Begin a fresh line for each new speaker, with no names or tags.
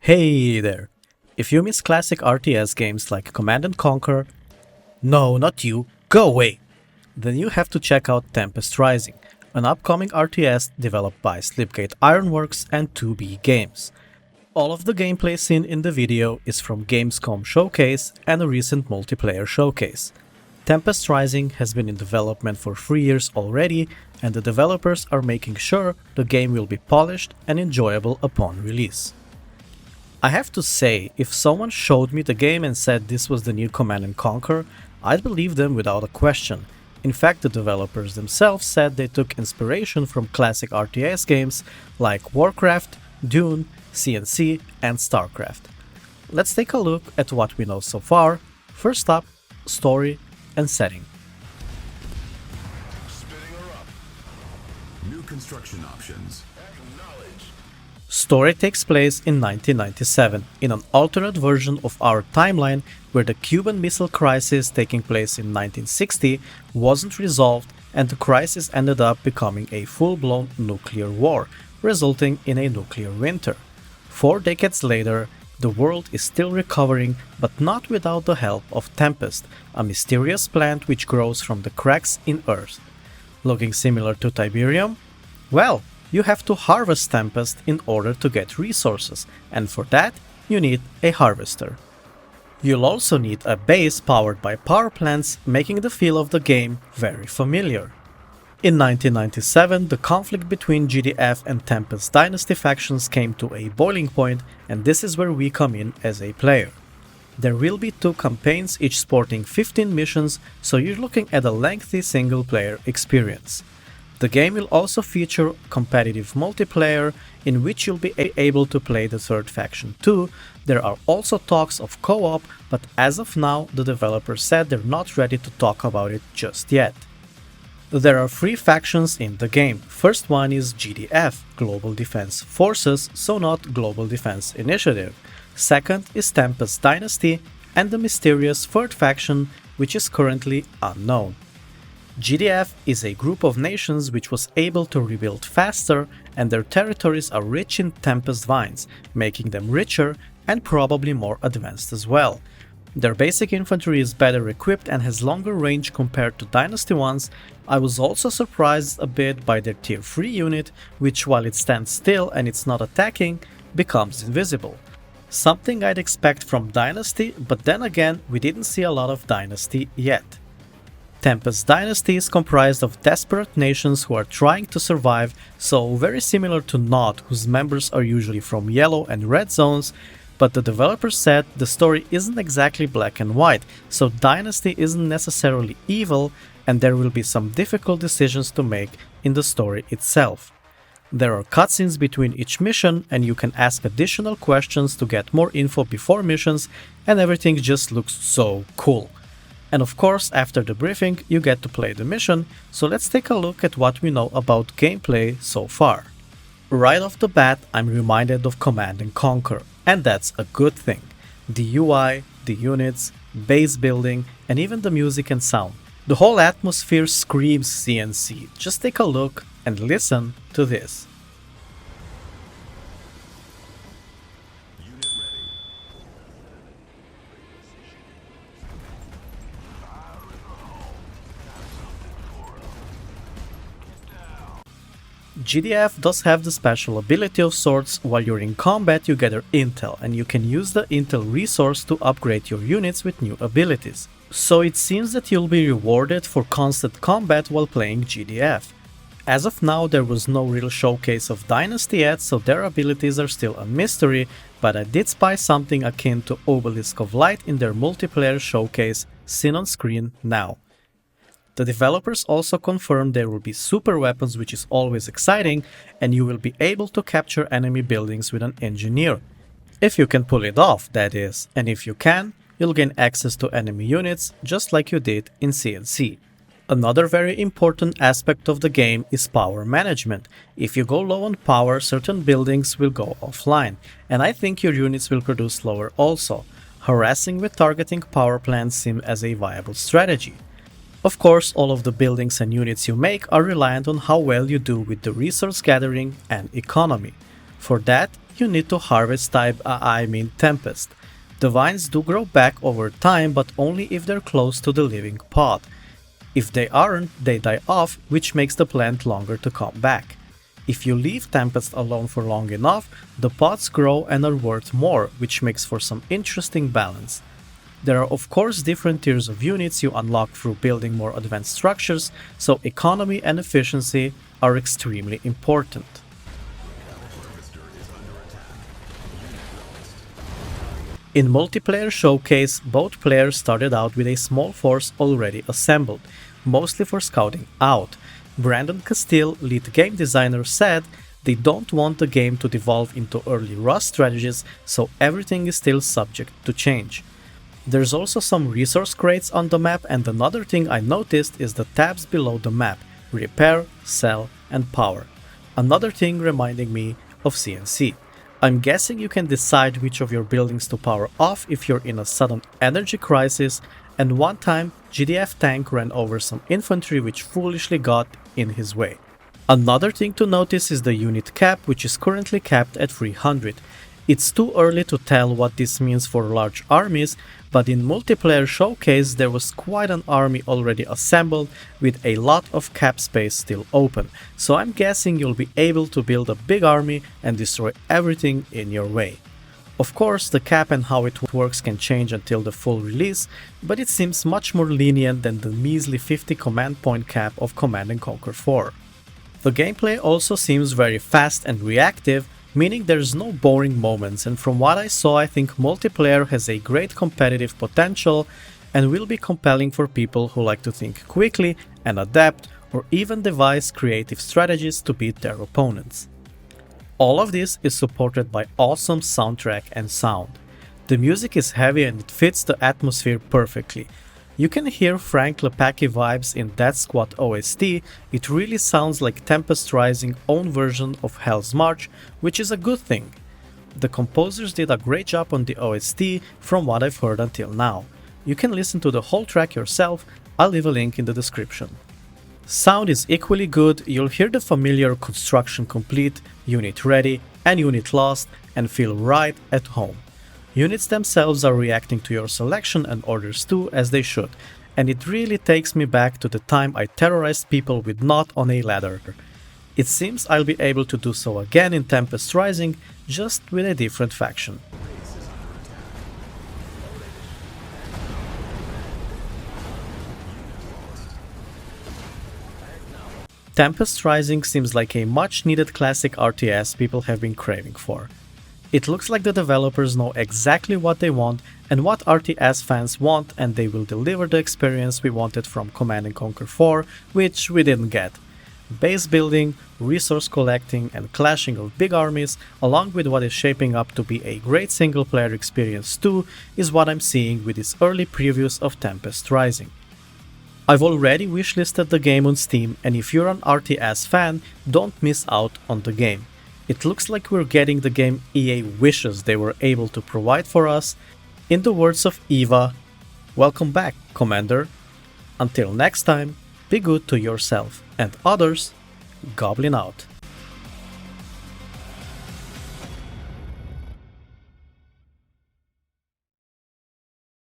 Hey there! If you miss classic RTS games like Command & Conquer, no, not you, go away! Then you have to check out Tempest Rising, an upcoming RTS developed by Slipgate Ironworks and 2B Games. All of the gameplay seen in the video is from Gamescom Showcase and a recent multiplayer showcase. Tempest Rising has been in development for 3 years already, and the developers are making sure the game will be polished and enjoyable upon release. I have to say, if someone showed me the game and said this was the new Command & Conquer, I'd believe them without a question. In fact, the developers themselves said they took inspiration from classic RTS games like Warcraft, Dune, CNC, and StarCraft. Let's take a look at what we know so far. First up, story and setting.
Spinning her up. New construction options. Acknowledge.
Story takes place in 1997, in an alternate version of our timeline where the Cuban Missile Crisis taking place in 1960 wasn't resolved, and the crisis ended up becoming a full-blown nuclear war, resulting in a nuclear winter. 4 decades later, the world is still recovering, but not without the help of Tempest, a mysterious plant which grows from the cracks in Earth. Looking similar to Tiberium? Well, you have to harvest Tempest in order to get resources, and for that, you need a harvester. You'll also need a base powered by power plants, making the feel of the game very familiar. In 1997, the conflict between GDF and Tempest Dynasty factions came to a boiling point, and this is where we come in as a player. There will be 2 campaigns, each sporting 15 missions, so you're looking at a lengthy single-player experience. The game will also feature competitive multiplayer, in which you'll be able to play the third faction too. There are also talks of co-op, but as of now, the developers said they're not ready to talk about it just yet. There are 3 factions in the game. First one is GDF, Global Defense Forces, so not Global Defense Initiative. Second is Tempest Dynasty, and the mysterious third faction, which is currently unknown. GDF is a group of nations which was able to rebuild faster, and their territories are rich in Tempest vines, making them richer and probably more advanced as well. Their basic infantry is better equipped and has longer range compared to Dynasty ones. I was also surprised a bit by their tier 3 unit, which while it stands still and it's not attacking, becomes invisible. Something I'd expect from Dynasty, but then again, we didn't see a lot of Dynasty yet. Tempest Dynasty is comprised of desperate nations who are trying to survive, so very similar to Nod, whose members are usually from yellow and red zones, but the developers said the story isn't exactly black and white, so Dynasty isn't necessarily evil, and there will be some difficult decisions to make in the story itself. There are cutscenes between each mission, and you can ask additional questions to get more info before missions, and everything just looks so cool. And of course, after the briefing, you get to play the mission, so let's take a look at what we know about gameplay so far. Right off the bat, I'm reminded of Command & Conquer, and that's a good thing. The UI, the units, base building, and even the music and sound. The whole atmosphere screams CNC. Just take a look and listen to this.
Unit ready.
GDF does have the special ability of sorts. While you're in combat you gather intel, and you can use the intel resource to upgrade your units with new abilities. So it seems that you'll be rewarded for constant combat while playing GDF. As of now, there was no real showcase of Dynasty yet, so their abilities are still a mystery, but I did spy something akin to Obelisk of Light in their multiplayer showcase, seen on screen now. The developers also confirmed there will be super weapons, which is always exciting, and you will be able to capture enemy buildings with an engineer. If you can pull it off, that is, and if you can, you'll gain access to enemy units just like you did in CNC. Another very important aspect of the game is power management. If you go low on power, certain buildings will go offline, and I think your units will produce slower also. Harassing with targeting power plants seems as a viable strategy. Of course, all of the buildings and units you make are reliant on how well you do with the resource gathering and economy. For that, you need to harvest Tempest. The vines do grow back over time, but only if they're close to the living pod. If they aren't, they die off, which makes the plant longer to come back. If you leave Tempest alone for long enough, the pods grow and are worth more, which makes for some interesting balance. There are of course different tiers of units you unlock through building more advanced structures, so economy and efficiency are extremely important. In Multiplayer Showcase, both players started out with a small force already assembled, mostly for scouting out. Brandon Castile, lead game designer, said they don't want the game to devolve into early Rust strategies, so everything is still subject to change. There's also some resource crates on the map, and another thing I noticed is the tabs below the map: Repair, Sell, and Power. Another thing reminding me of CNC. I'm guessing you can decide which of your buildings to power off if you're in a sudden energy crisis, and one time GDF tank ran over some infantry which foolishly got in his way. Another thing to notice is the unit cap, which is currently capped at 300. It's too early to tell what this means for large armies, but in Multiplayer Showcase there was quite an army already assembled with a lot of cap space still open, so I'm guessing you'll be able to build a big army and destroy everything in your way. Of course, the cap and how it works can change until the full release, but it seems much more lenient than the measly 50 command point cap of Command & Conquer 4. The gameplay also seems very fast and reactive, meaning there's no boring moments, and from what I saw I think multiplayer has a great competitive potential and will be compelling for people who like to think quickly and adapt, or even devise creative strategies to beat their opponents. All of this is supported by awesome soundtrack and sound. The music is heavy and it fits the atmosphere perfectly. You can hear Frank Lepaki vibes in Death Squad OST. It really sounds like Tempest Rising own version of Hell's March, which is a good thing. The composers did a great job on the OST from what I've heard until now. You can listen to the whole track yourself, I'll leave a link in the description. Sound is equally good, you'll hear the familiar construction complete, unit ready, and unit lost, and feel right at home. Units themselves are reacting to your selection and orders too, as they should, and it really takes me back to the time I terrorized people with Not on a Ladder. It seems I'll be able to do so again in Tempest Rising, just with a different faction. Tempest Rising seems like a much needed classic RTS people have been craving for. It looks like the developers know exactly what they want and what RTS fans want, and they will deliver the experience we wanted from Command & Conquer 4, which we didn't get. Base building, resource collecting, and clashing of big armies, along with what is shaping up to be a great single player experience too, is what I'm seeing with these early previews of Tempest Rising. I've already wishlisted the game on Steam, and if you're an RTS fan, don't miss out on the game. It looks like we're getting the game EA wishes they were able to provide for us. In the words of Eva, welcome back, Commander. Until next time, be good to yourself and others. Goblin out.